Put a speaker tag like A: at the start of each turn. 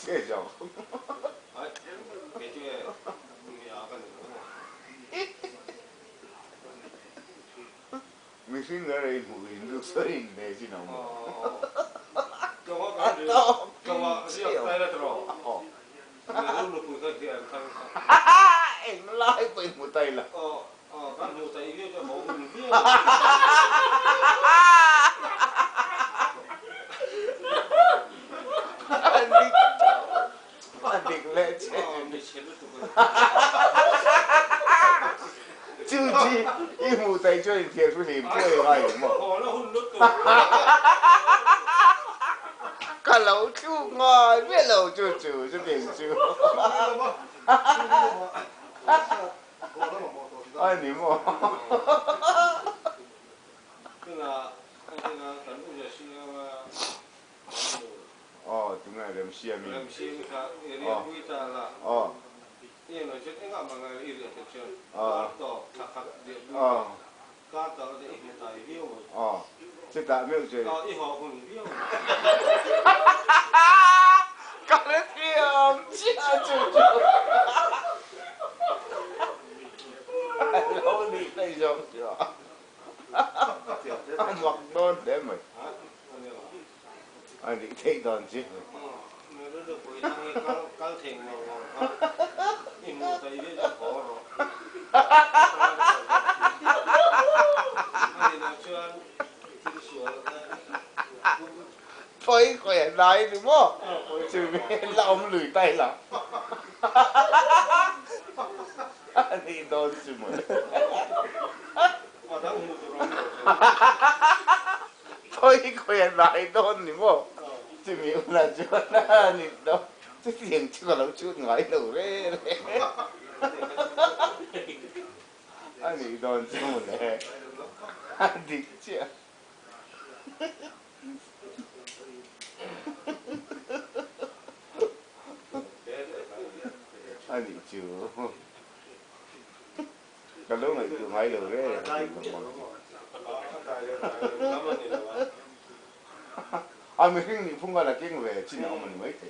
A: 这种。
B: 哎，给这女儿个女
A: 没听个人母人都说人呢，知道吗？
B: 哦。咁我講住，咁話呢個低得咗。哦。你都六倍嗰啲人睇。
A: em lái bên một tay là.
B: Cái một tay kia cho bộ mình biết.
A: Anh định lệ chết. Chứ chi, y một tay cho anh thiệt với hiểm quê hay đúng không?
B: Nó hôn nước
A: Cả lẩu chú ngon, biết lẩu chú chú chứ tiền chú. Ai niệm mà.
B: Tức là tấn bây giờ suy
A: đúng rồi, làm xiêm mi.
B: làm xiêm cả, riêng quý ta là. Ini nói chuyện enggak mengenai iri kecil. Atau kakak dia dulu. Kata dia ini tai view.
A: Chứ ta biết chưa?
B: Ít họ cũng view.
A: Cả lớp view, chứ chú. Lâu đi đây rồi. Anh mặc đôn để mày. Anh định thấy đòn chứ.
B: Nó được buổi thằng cao thèn mà. Im một tay biết là khó rồi. Anh nói chuyện tin sửa
A: thôi khỏe lại đúng không? Chứ là ông lười tay là. Anh đi đón chứ mà. thôi khỏe lại đón đúng không? Chứ miệng là chưa na đi đâu. Chứ tiền chưa lâu chút ngói đầu đấy. Anh đi đón chứ mà nè. Anh đi chứ. Anh đi chứ. Cái lúc này cứ ngói đầu đấy. Mình khinh mình không gọi là kinh về, chỉ là mình mới thấy.